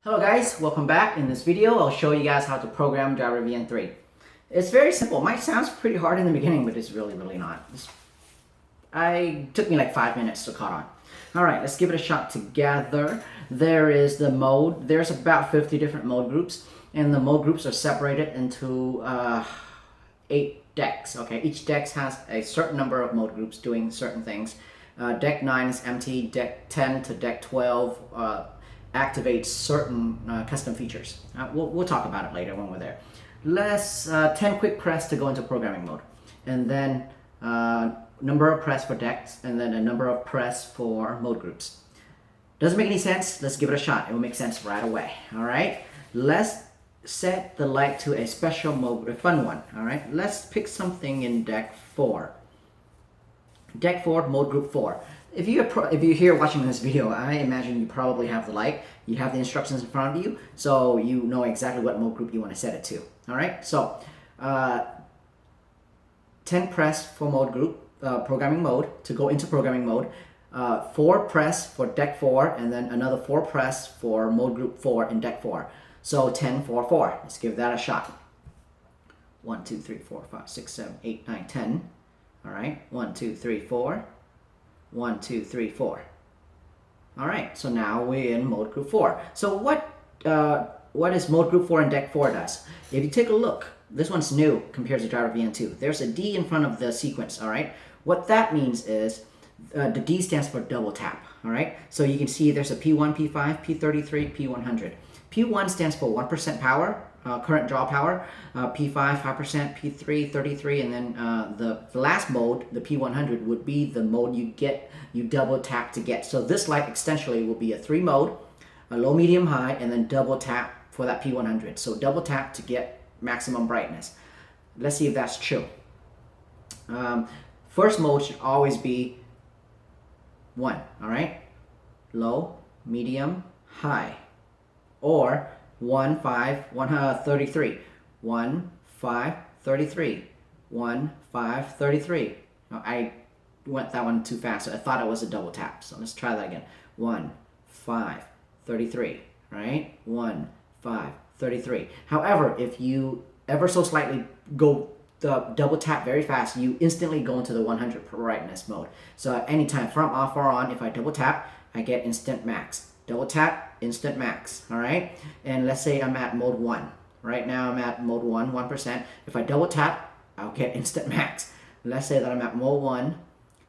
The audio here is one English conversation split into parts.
Hello guys, welcome back. In this video, I'll show you guys how to program DriverVN3. It's very simple. It might sound pretty hard in the beginning, but it's really not. It took me like 5 minutes to caught on. Alright, let's give it a shot together. There is the mode. There's about 50 different mode groups, and the mode groups are separated into 8 decks. Okay, each deck has a certain number of mode groups doing certain things. Deck 9 is empty, deck 10 to deck 12 activates certain custom features. We'll talk about it later when we're there. Let's 10 quick press to go into programming mode, and then number of press for decks, and then a number of press for mode groups. Doesn't make any sense? Let's give it a shot. It will make sense right away. All right, let's set the light to a special mode, a fun one. All right, let's pick something in deck 4. Deck 4, mode group 4. If you're here watching this video, I imagine you probably have the light, you have the instructions in front of you, so you know exactly what mode group you want to set it to. All right, so 10 press for mode group, programming mode, to go into programming mode, 4 press for deck 4, and then another 4 press for mode group 4 in deck 4. So 10, 4, 4. Let's give that a shot. 1, 2, 3, 4, 5, 6, 7, 8, 9, 10. All right, 1, 2, 3, 4. 1, 2, 3, 4. All right, so now we're in mode group 4. So what is mode group 4 in deck 4 does? If you take a look, this one's new compared to DriverVN2. There's a D in front of the sequence. All right, what that means is the D stands for double tap. All right, so you can see there's a P1, P5, P33, P100. P1 stands for 1% power, current draw power, P5, 5%, P3, 33, and then the last mode, the P100, would be the mode you double tap to get. So this light essentially will be a 3 mode, a low, medium, high, and then double tap for that P100. So double tap to get maximum brightness. Let's see if that's true. First mode should always be 1, all right? Low, medium, high. Or 1, 5, 33. 1, 5, 33. 1, 5, 33. No, I went that one too fast. So I thought it was a double tap. So let's try that again. 1, 5, 33. Right? 1, 5, 33. However, if you ever so slightly go the double tap very fast, you instantly go into the 100 brightness mode. So at any time from off or on, if I double tap, I get instant max. Double tap, instant max. All right, and let's say I'm at mode 1. Right now I'm at mode 1, 1%. If I double tap, I'll get instant max. Let's say that I'm at mode 1,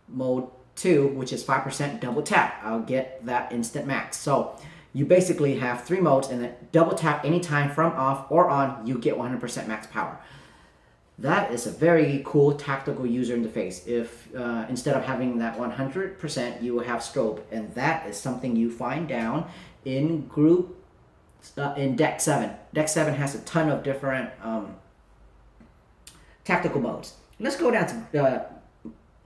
mode 2, which is 5%, double tap, I'll get that instant max. So you basically have 3 modes, and then double tap anytime from off or on, you get 100% max power. That is a very cool tactical user interface. If instead of having that 100%, you will have strobe, and that is something you find down in group in deck 7. Deck 7 has a ton of different tactical modes. Let's go down to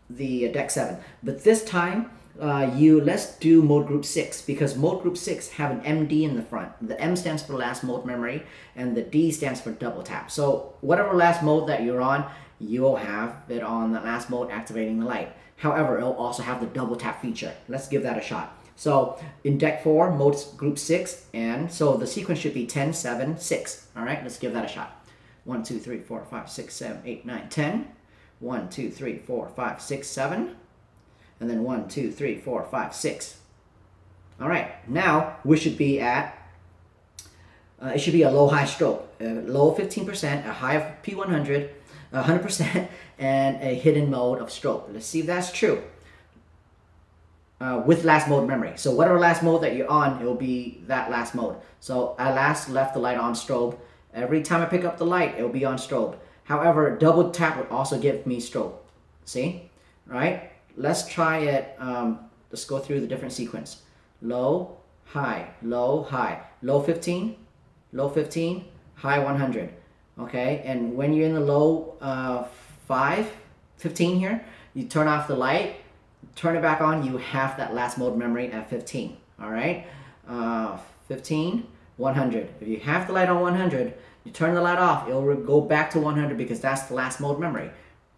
the deck 7, but this time let's do mode group 6, because mode group 6 have an MD in the front. The M stands for last mode memory, and the D stands for double tap. So whatever last mode that you're on, you'll have it on the last mode activating the light. However, it'll also have the double tap feature. Let's give that a shot. So in deck 4, mode group 6, and so the sequence should be 10, 7, 6. All right, let's give that a shot. 1, 2, 3, 4, 5, 6, 7, 8, 9, 10. 1, 2, 3, 4, 5, 6, 7. And then 1, 2, 3, 4, 5, 6. All right, now we should be at, it should be a low-high strobe. Low 15%, a high of P100, 100%, and a hidden mode of strobe. Let's see if that's true. With last mode memory. So whatever last mode that you're on, it will be that last mode. So I last left the light on strobe. Every time I pick up the light, it will be on strobe. However, double tap would also give me strobe. See? Right? Let's try it. Let's go through the different sequence. Low, high, low, high. Low 15, low 15, high 100. Okay, and when you're in the low 15 here, you turn off the light, turn it back on, you have that last mode memory at 15. All right, 15, 100. If you have the light on 100, you turn the light off, it'll go back to 100 because that's the last mode memory.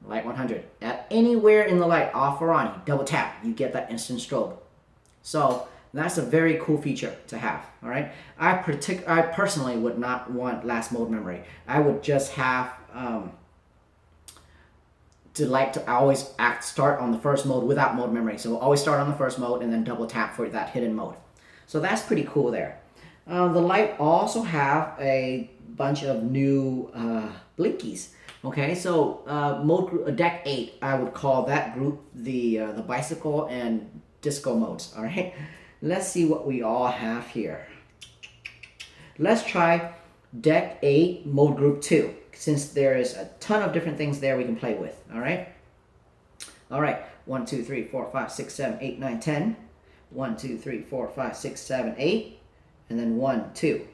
Light 100. At anywhere in the light, off or on, you double tap, you get that instant strobe. So That's a very cool feature to have. All right. I personally would not want last mode memory. I would just have to always start on the first mode without mode memory. So always start on the first mode and then double tap for that hidden mode. So that's pretty cool there. The light also have a bunch of new blinkies. Okay, so deck 8, I would call that group the bicycle and disco modes. All right, let's see what we all have here. Let's try deck 8 mode group 2, since there is a ton of different things there we can play with. All right. 1, 2, 3, 4, 5, 6, 7, 8, 9, 10. 1, 2, 3, 4, 5, 6, 7, 8, and then 1, 2.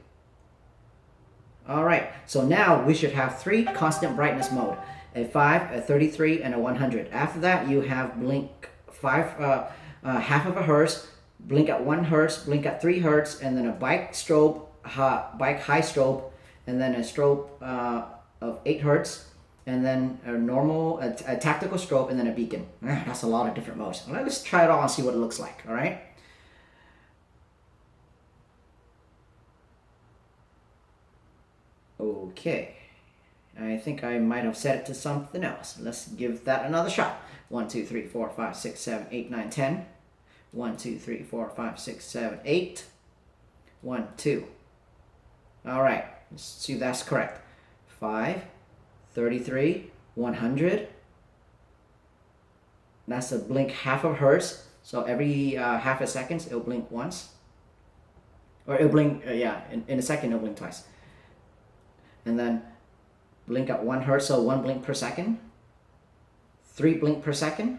All right, so now we should have 3 constant brightness mode, a 5, a 33, and a 100. After that, you have blink 5, half of a hertz, blink at 1 hertz, blink at 3 hertz, and then a bike strobe, bike high strobe, and then a strobe of 8 hertz, and then a tactical strobe, and then a beacon. That's a lot of different modes. Let's try it all and see what it looks like. All right. Okay, I think I might have set it to something else. Let's give that another shot. 1, 2, 3, 4, 5, 6, 7, 8, 9, 10. 1, 2, 3, 4, 5, 6, 7, 8. 1, 2. All right, let's see if that's correct. 5, 33, 100. That's a blink half of hertz. So every half a second, it'll blink once. Or it'll blink, in a second, it'll blink twice. And then blink at 1 hertz, so 1 blink per second, 3 blink per second,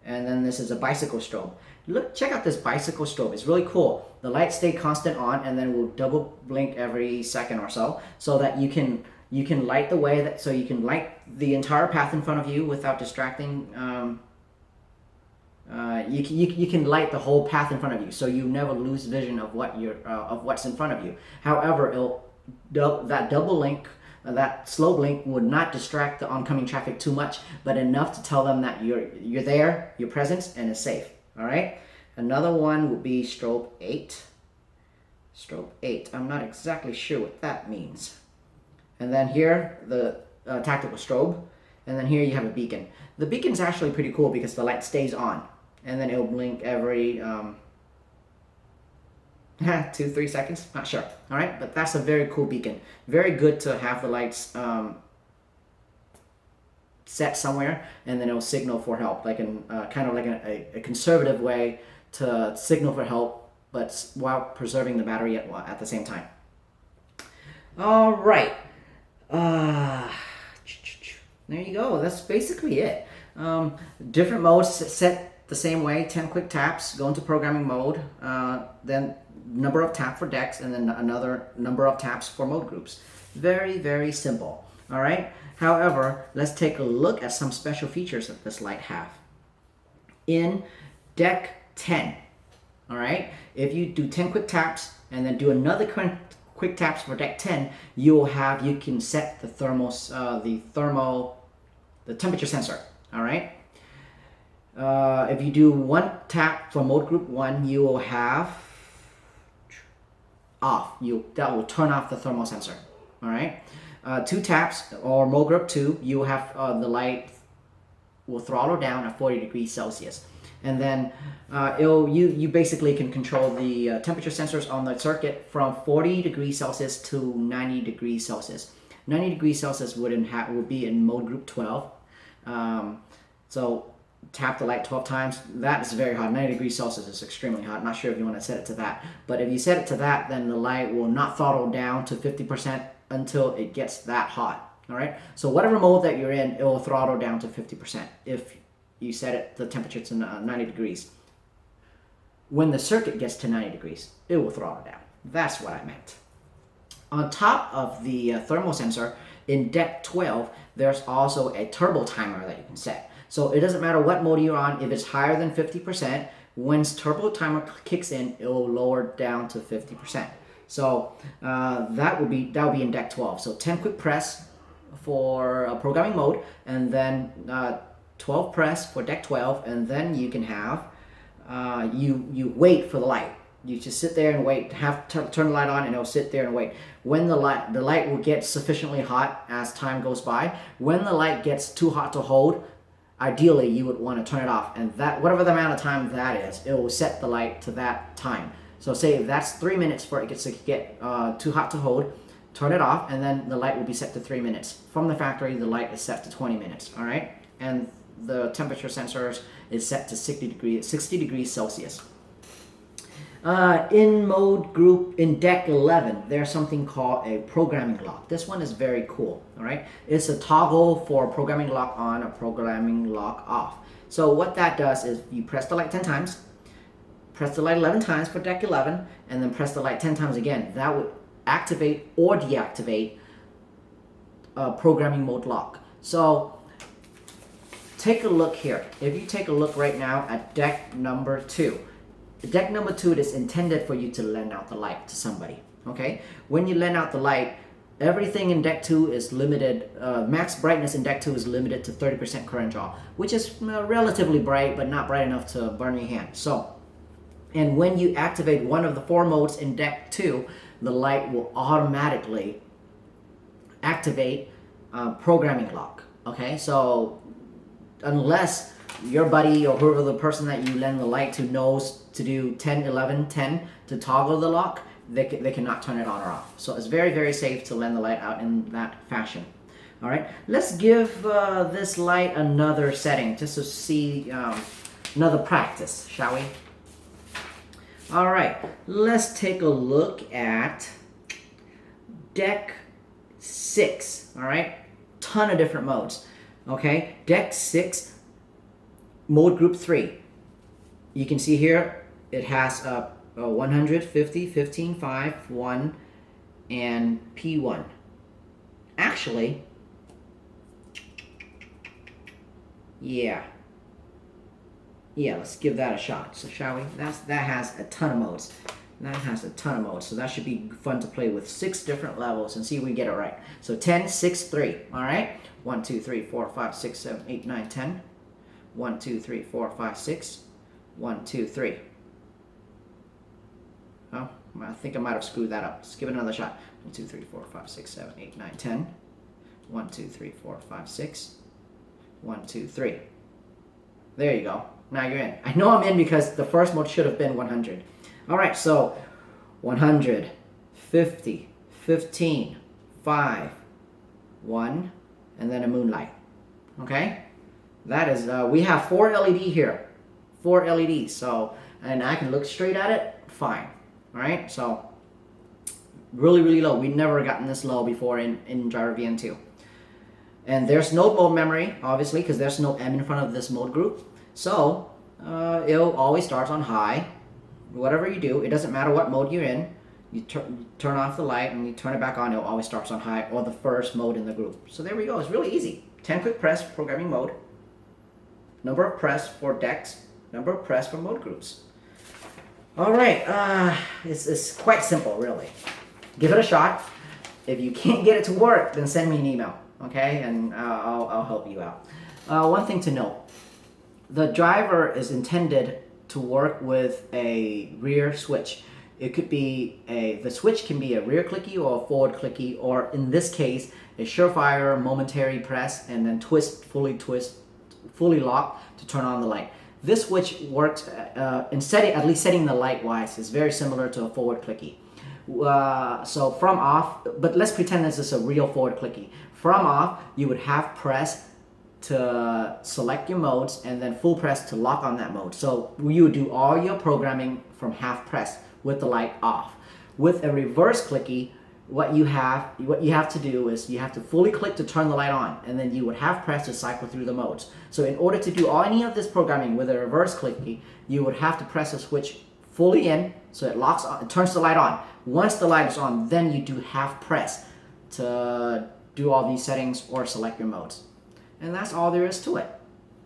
and then this is a bicycle strobe. Look, check out this bicycle strobe. It's really cool. The light stay constant on, and then will double blink every second or so that you can light the way so you can light the entire path in front of you without distracting. You can light the whole path in front of you, so you never lose vision of what's in front of you. However, that double blink, that slow blink would not distract the oncoming traffic too much, but enough to tell them that you're there, your presence, and it's safe. All right. Another one would be strobe 8. Strobe 8. I'm not exactly sure what that means. And then here the tactical strobe, and then here you have a beacon. The beacon's actually pretty cool because the light stays on, and then it'll blink every 2-3 seconds, not sure. All right, but that's a very cool beacon. Very good to have the lights set somewhere, and then it'll signal for help, like kind of like a conservative way to signal for help, but while preserving the battery at the same time. All right, there you go. That's basically it. Different modes set the same way. 10 quick taps, go into programming mode, then number of tap for decks, and then another number of taps for mode groups. Very, very simple. All right. However, let's take a look at some special features that this light have. In deck 10, all right, if you do 10 quick taps and then do another quick taps for deck 10, you can set the the temperature sensor. All right. If you do 1 tap for mode group 1, you will have off. That will turn off the thermal sensor. All right. 2 taps or mode group 2, you will have the light will throttle down at 40 degrees Celsius, and then you basically can control the temperature sensors on the circuit from 40 degrees Celsius to 90 degrees Celsius. 90 degrees Celsius would be in mode group 12. So tap the light 12 times. That is very hot. 90 degrees Celsius is extremely hot. I'm not sure if you want to set it to that, but if you set it to that, then the light will not throttle down to 50% until it gets that hot. All right. So whatever mode that you're in, it will throttle down to 50% if you set it the temperature to 90 degrees. When the circuit gets to 90 degrees, it will throttle down. That's what I meant. On top of the thermal sensor, in deck 12, there's also a turbo timer that you can set. So it doesn't matter what mode you're on. If it's higher than 50%, when turbo timer kicks in, it will lower down to 50%. So that will be in deck 12. So 10 quick press for programming mode, and then 12 press for deck 12, and then you can have you wait for the light. You just sit there and wait. Turn the light on, and it'll sit there and wait. When the light will get sufficiently hot as time goes by. When the light gets too hot to hold, ideally you would want to turn it off, and that whatever the amount of time that is, it will set the light to that time. So say if that's 3 minutes for it gets to get too hot to hold, turn it off, and then the light will be set to 3 minutes. From the factory, the light is set to 20 minutes. All right, and the temperature sensors is set to 60 degrees Celsius. In mode group in deck 11, there's something called a programming lock. This one is very cool. All right, it's a toggle for programming lock on or programming lock off. So what that does is you press the light 10 times, press the light 11 times for deck 11, and then press the light 10 times again. That would activate or deactivate programming mode lock. So take a look here. If you take a look right now at deck number 2, deck number 2 is intended for you to lend out the light to somebody. Okay, when you lend out the light, everything in deck 2 is limited. Max brightness in deck 2 is limited to 30% current draw, which is relatively bright, but not bright enough to burn your hand. So, and when you activate one of the 4 modes in deck 2, the light will automatically activate programming lock. Okay, so unless your buddy or whoever the person that you lend the light to knows to do 10, 11, 10 to toggle the lock, they cannot turn it on or off. So it's very, very safe to lend the light out in that fashion. All right, let's give this light another setting just to see another practice, shall we? All right, let's take a look at deck 6. All right, ton of different modes. Okay, deck 6, mode group 3. You can see here it has 150, 15, 5, 1, and P1. Actually, yeah, let's give that a shot. So shall we? That has a ton of modes. So that should be fun to play with 6 different levels and see if we get it right. So 10, 6, 3. All right. 1, 2, 3, 4, 5, 6, 7, 8, 9, 10. 1, 2, 3, 4, 5, 6. 1, 2, 3. Oh, I think I might have screwed that up. Let's give it another shot. 1, 2, 3, 4, 5, 6, 7, 8, 9, 10. 1, 2, 3, 4, 5, 6. 1, 2, 3. There you go. Now you're in. I know I'm in because the first mode should have been 100. All right, so 100, 50, 15, 5, 1, and then a moonlight. Okay? That is, we have 4 LED here. 4 LEDs. So, and I can look straight at it, fine. All right? So, really, really low. We've never gotten this low before in DriverVN3. And there's no mode memory, obviously, because there's no M in front of this mode group. So, it'll always start on high. Whatever you do, it doesn't matter what mode you're in. You turn off the light and you turn it back on, it'll always starts on high or the first mode in the group. So there we go. It's really easy. 10 quick press programming mode. Number of press for decks. Number of press for mode groups. All right. It's quite simple, really. Give it a shot. If you can't get it to work, then send me an email. Okay, and I'll help you out. One thing to note. The driver is intended to work with a rear switch. It could be the switch can be a rear clicky or a forward clicky, or in this case, a surefire momentary press and then fully lock to turn on the light. This switch works at least setting the light wise is very similar to a forward clicky. So from off, but let's pretend this is a real forward clicky. From off, you would have press to select your modes and then full press to lock on that mode. So you would do all your programming from half press with the light off. With a reverse clicky, what you have to do is you have to fully click to turn the light on, and then you would have press to cycle through the modes. So in order to do any of this programming with a reverse clicky, you would have to press the switch fully in so it locks on, it turns the light on. Once the light is on, then you do half press to do all these settings or select your modes. And that's all there is to it.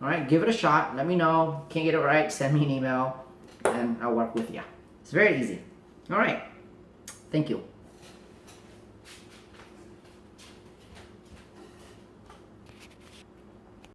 All right, give it a shot. Let me know. Can't get it right, send me an email and I'll work with you. It's very easy. All right. Thank you.